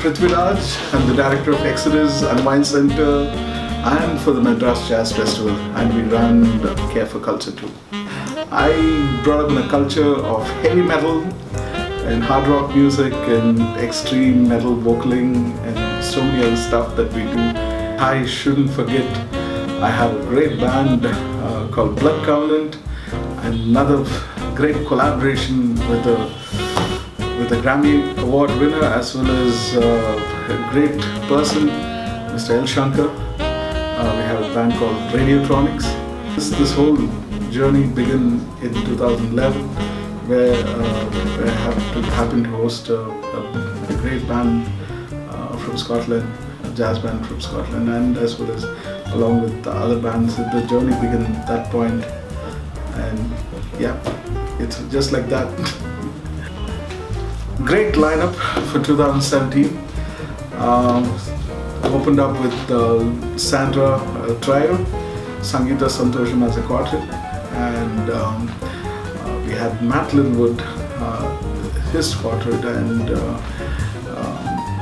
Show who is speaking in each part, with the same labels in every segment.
Speaker 1: Prithviraj. I'm the director of Exodus Unwind Center and for the Madras Jazz Festival, and we run Care for Culture too. I brought up in a culture of heavy metal and hard rock music and extreme metal vocaling and so many other stuff that we do. I shouldn't forget, I have a great band called Blood Covenant, and another great collaboration with a Grammy Award winner as well as a great person, Mr. L. Shankar. We have a band called Radiotronics. This whole journey began in 2011 where I happened to host a great band from Scotland, a jazz band from Scotland, and as well as along with the other bands. The journey began at that point, and yeah, it's just like that. Great lineup for 2017. Opened up with Sandra Trio, Sangeeta Santosham as a quartet, and we had Matt Linwood, his quartet, and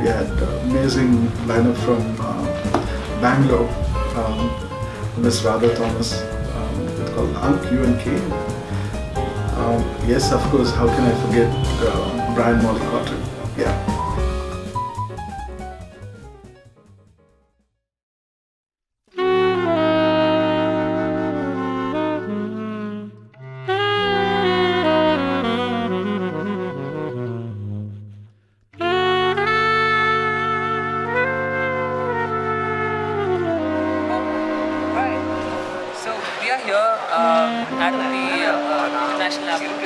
Speaker 1: we had amazing lineup from Bangalore, Miss Radha Thomas, called UNK. Yes, of course, how can I forget Brian Molly quartet? Yeah.
Speaker 2: At the International Airport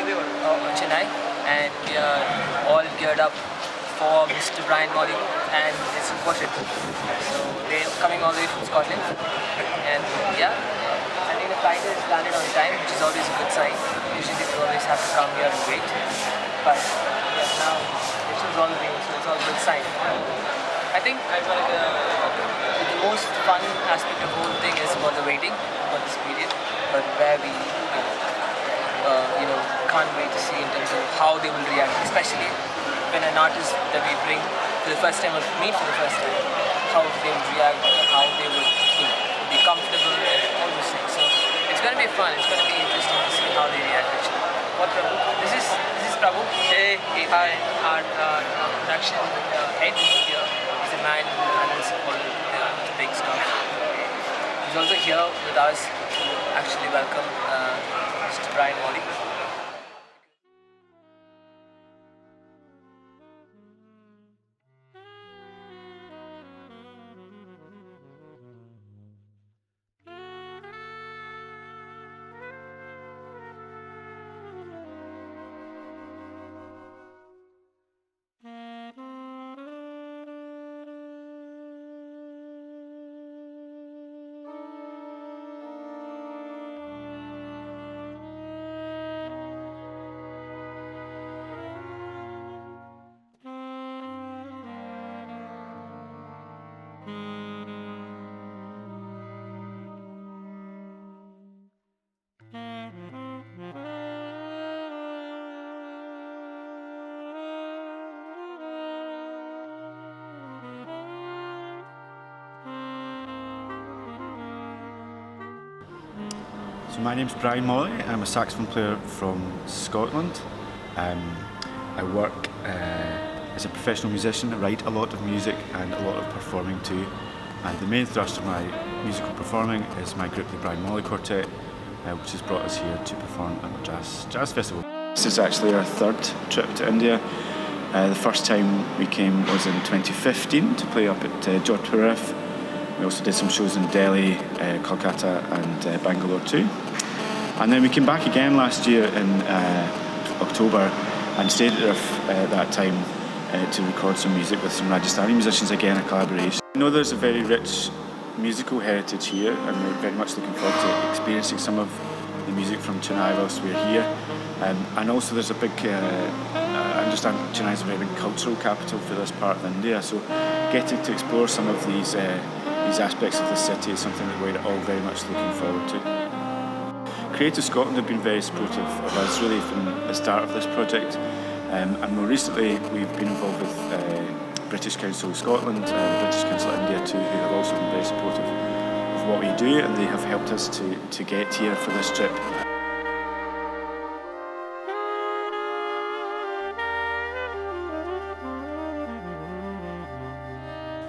Speaker 2: of Chennai, and we are all geared up for Mr. Brian Molly and his quartet. So they're coming all the way from Scotland, and yeah, I think the flight has landed on time, which is always a good sign. Usually they always have to come here and wait, but yeah, now this was all the way, so it's all a good sign. I think the most fun aspect of the whole thing is about the waiting, about this period, but where we can't wait to see in terms of how they will react, especially when an artist that we bring for the first time or meet for the first time, how they will react, how they will be comfortable and all those things. So it's going to be fun, it's going to be interesting to see how they react actually. What Prabhu? This is Prabhu. Hey, hi. Our production head here is a man who handles all the big stuff. He's also here with us to actually welcome Mr. Brian Molly.
Speaker 3: So my name's Brian Molly. I'm a saxophone player from Scotland. I work as a professional musician. I write a lot of music and a lot of performing too. And the main thrust of my musical performing is my group, the Brian Molly Quartet, which has brought us here to perform at the Madras Jazz Festival. This is actually our third trip to India. The first time we came was in 2015 to play up at Jodhpur. We also did some shows in Delhi, Kolkata and Bangalore too. And then we came back again last year in October and stayed at that time to record some music with some Rajasthani musicians, again a collaboration. I know there's a very rich musical heritage here, and we're very much looking forward to experiencing some of the music from Chennai whilst we're here. And also there's a big, I understand Chennai is a very big cultural capital for this part of India, so getting to explore some of these aspects of the city is something that we're all very much looking forward to. Creative Scotland have been very supportive of us really from the start of this project, and more recently we've been involved with British Council Scotland and British Council India too, who have also been very supportive of what we do, and they have helped us to get here for this trip.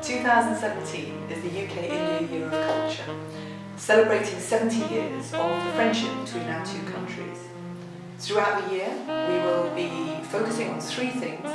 Speaker 4: 2017 is the UK-India Year of Culture, celebrating 70 years of the friendship between our two countries. Throughout the year, we will be focusing on three things.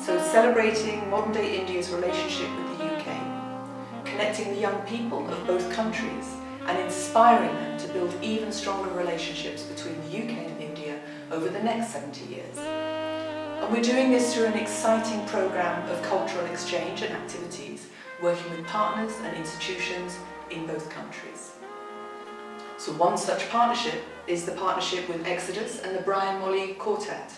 Speaker 4: So celebrating modern-day India's relationship with the UK, connecting the young people of both countries and inspiring them to build even stronger relationships between the UK and India over the next 70 years. And we're doing this through an exciting programme of cultural exchange and activities, working with partners and institutions in both countries. So one such partnership is the partnership with Exodus and the Brian Molly Quartet.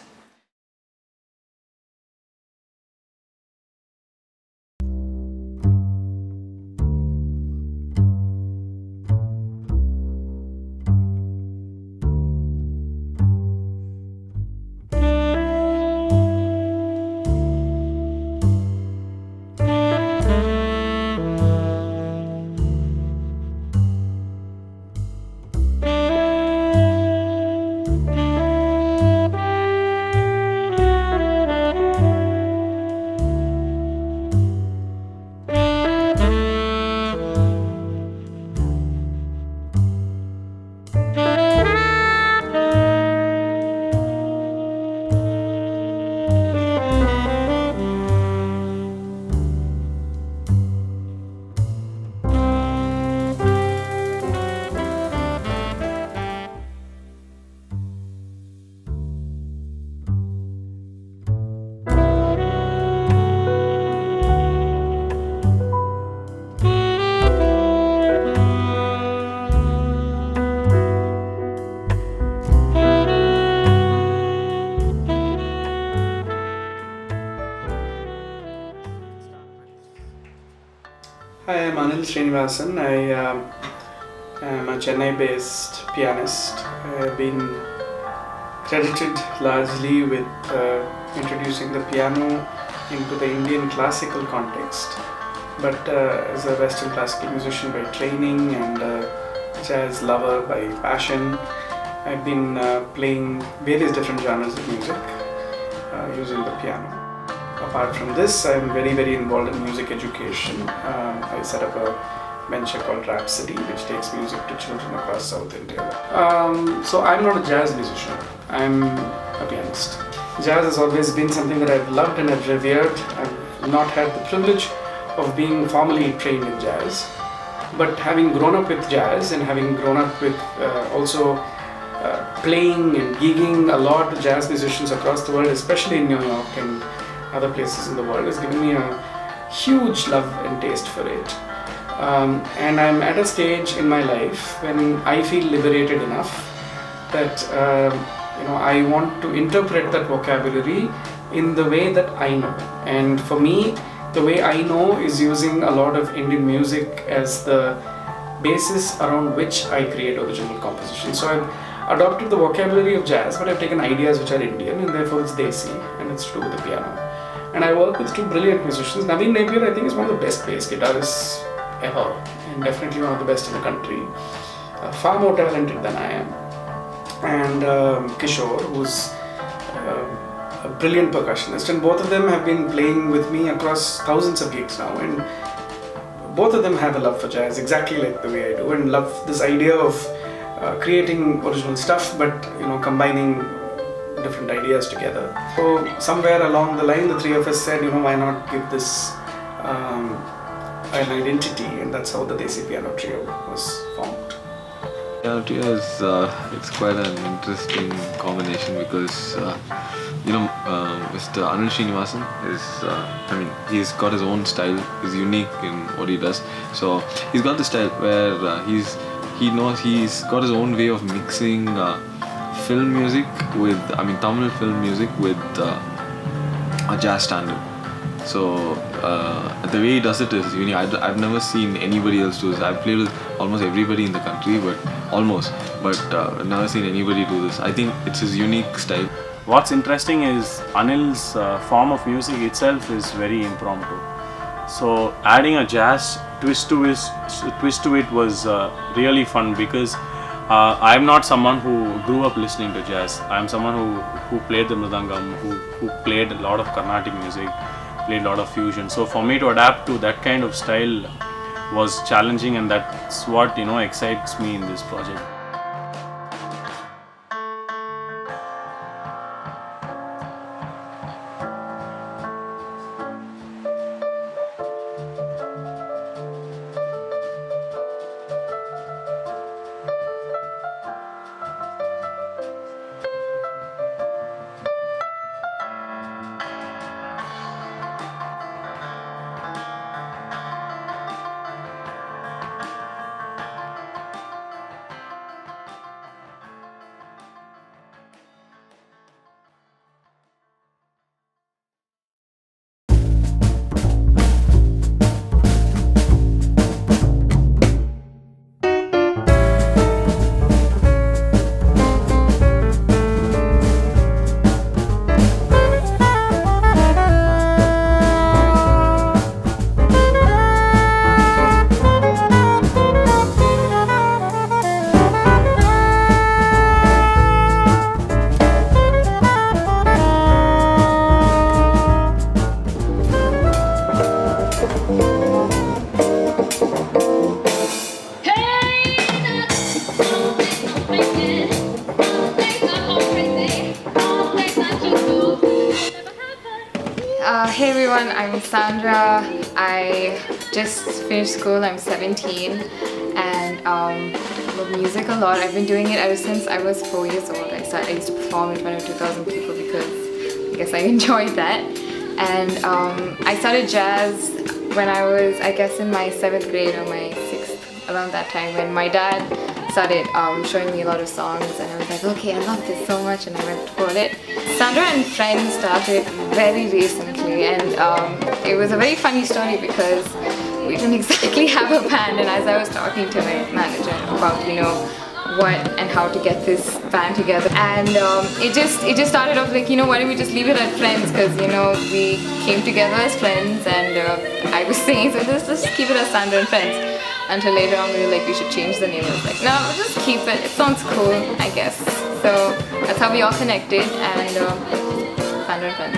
Speaker 5: Hi, I'm Anil Srinivasan. I am a Chennai-based pianist. I've been credited largely with introducing the piano into the Indian classical context, but as a Western classical musician by training and jazz lover by passion, I've been playing various different genres of music using the piano. Apart from this, I'm very involved in music education. I set up a venture called Rhapsody, which takes music to children across South India. So I'm not a jazz musician, I'm a pianist. Jazz has always been something that I've loved and I've revered. I've not had the privilege of being formally trained in jazz, but having grown up with jazz and having grown up with also playing and gigging a lot with jazz musicians across the world, especially in New York and other places in the world, has given me a huge love and taste for it. And I'm at a stage in my life when I feel liberated enough that I want to interpret that vocabulary in the way that I know. And for me, the way I know is using a lot of Indian music as the basis around which I create original compositions. So I've adopted the vocabulary of jazz, but I've taken ideas which are Indian, and therefore it's Desi, and it's to do with the piano. And I work with two brilliant musicians. Naveen Napier, I think, is one of the best bass guitarists ever, and definitely one of the best in the country. Far more talented than I am. And Kishore, who's a brilliant percussionist, and both of them have been playing with me across thousands of gigs now, and both of them have a love for jazz, exactly like the way I do, and love this idea of creating original stuff, but combining different ideas together. So somewhere along the line, the three of us said, why not give this an identity, and that's how the Desi Piano Trio was formed.
Speaker 6: Piano Trio is it's quite an interesting combination because Mr. Anil Srinivasan is he's got his own style. He's unique in what he does. So he's got the style where he's got his own way of mixing film music with Tamil film music with a jazz standard. So the way he does it is unique. I've never seen anybody else do this. I've played with almost everybody in the country, but I've never seen anybody do this. I think it's his unique style.
Speaker 7: what's interesting is Anil's form of music itself is very impromptu. So adding a jazz twist to it was really fun, because I'm not someone who grew up listening to jazz. I'm someone who played the mridangam, who played a lot of Carnatic music, played a lot of fusion. So for me to adapt to that kind of style was challenging, and that's what excites me in this project.
Speaker 8: Hey everyone, I'm Sandra. I just finished school. I'm 17 and love music a lot. I've been doing it ever since I was 4 years old. I used to perform in front of 2,000 people because I guess I enjoyed that. And I started jazz when I was, I guess, in my 7th grade or my 6th, around that time, when my dad started showing me a lot of songs, and I was like, okay, I love this so much, and I went for it. Sandra and Friends started very recently, and it was a very funny story because we didn't exactly have a band, and as I was talking to my manager about what and how to get this band together, and it just started off like, why don't we just leave it at Friends, because we came together as friends, and I was saying, so just keep it as Sandra and Friends. Until later on we were like, we should change the name. I was like, no, we'll just keep it. It sounds cool, I guess. So that's how we all connected, and Sandra and Friends.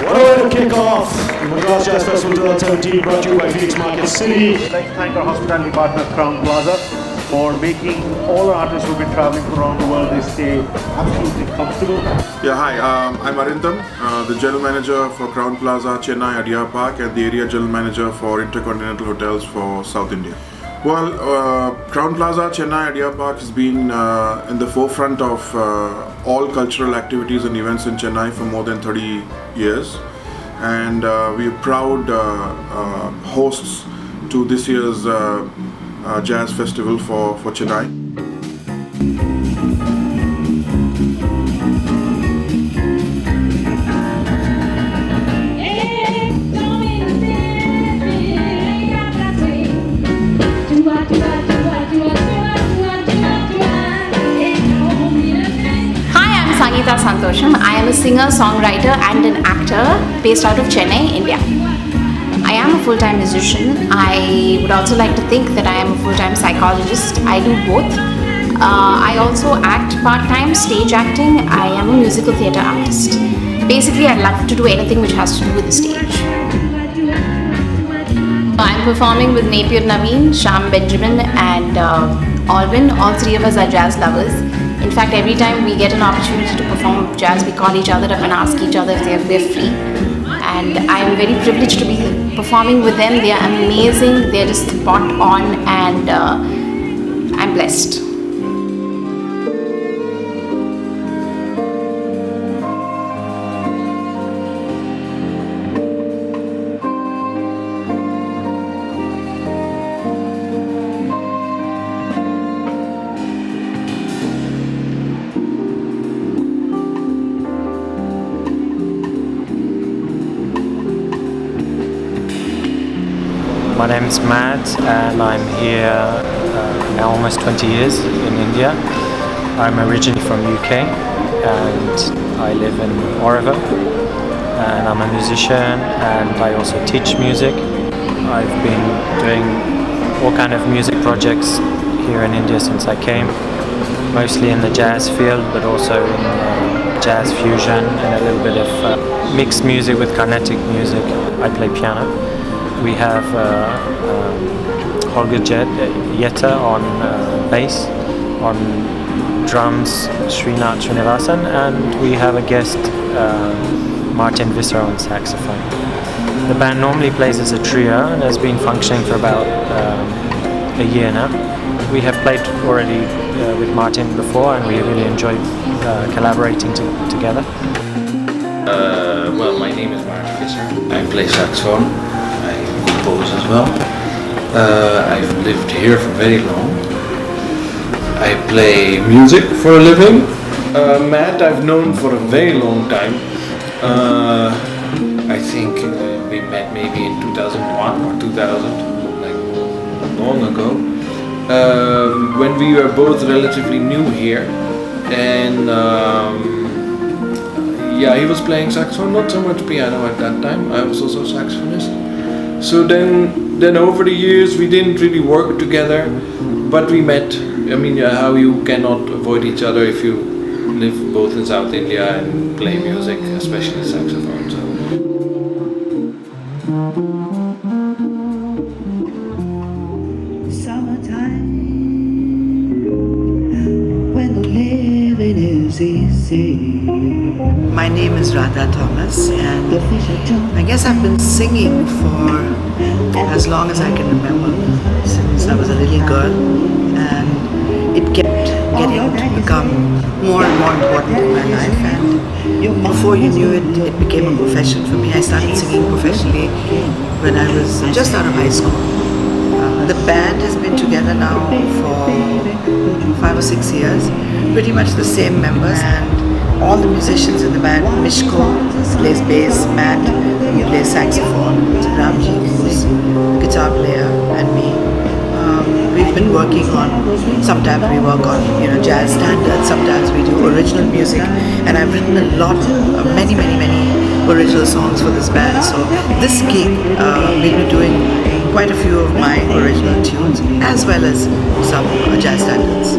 Speaker 9: What a way to kick off the Madras Jazz Festival 2017, brought to you by Phoenix Market City.
Speaker 10: I'd like to thank our hospitality partner Crown Plaza for making all our artists who've been traveling from around the world, they stay absolutely comfortable.
Speaker 11: Yeah, hi, I'm Arindam, the General Manager for Crown Plaza, Chennai, Adia Park, and the Area General Manager for Intercontinental Hotels for South India. Well, Crown Plaza, Chennai, Adia Park has been in the forefront of all cultural activities and events in Chennai for more than 30 years. And we're proud hosts to this year's Jazz Festival for Chennai.
Speaker 12: Santosham. I am a singer, songwriter and an actor based out of Chennai, India. I am a full-time musician. I would also like to think that I am a full-time psychologist. I do both. I also act part-time, stage acting. I am a musical theatre artist. Basically, I love to do anything which has to do with the stage. I'm performing with Napier Naveen, Sham Benjamin and Alvin. All three of us are jazz lovers. In fact, every time we get an opportunity to perform jazz, we call each other up and ask each other if they're free. And I'm very privileged to be performing with them. They are amazing, they're just spot on, and I'm blessed.
Speaker 13: My name is Matt and I'm here now almost 20 years in India. I'm originally from UK and I live in Oregon, and I'm a musician and I also teach music. I've been doing all kind of music projects here in India since I came, mostly in the jazz field, but also in jazz fusion and a little bit of mixed music with Carnatic music. I play piano. We have Holger Yetta on bass, on drums Srinath Srinivasan, and we have a guest Martin Visser on saxophone. The band normally plays as a trio and has been functioning for about a year now. We have played already with Martin before and we really enjoyed collaborating together.
Speaker 14: Well, my name is Martin Visser. I play saxophone. I compose as well. I've lived here for very long. I play music for a living. Matt I've known for a very long time. I think we met maybe in 2001 or 2000, like long ago, when we were both relatively new here, and yeah, he was playing saxophone, not so much piano at that time. I was also a saxophonist. So then over the years we didn't really work together, but we met. I mean, how you cannot avoid each other if you live both in South India and play music, especially saxophone. So.
Speaker 15: Summertime, when the living is easy.
Speaker 4: My name is Radha Thomas, and I guess I've been singing for as long as I can remember, since I was a little girl, and it kept getting to become more and more important in my life, and before you knew it, it became a profession for me. I started singing professionally when I was just out of high school. The band has been together now for 5 or 6 years, pretty much the same members, and all the musicians in the band, Mishko plays bass, Matt plays saxophone, Ramji who's guitar player, and me. We've been working on, sometimes we work on jazz standards, sometimes we do original music, and I've written a lot, many original songs for this band. So this gig, we'll be doing quite a few of my original tunes as well as some jazz standards.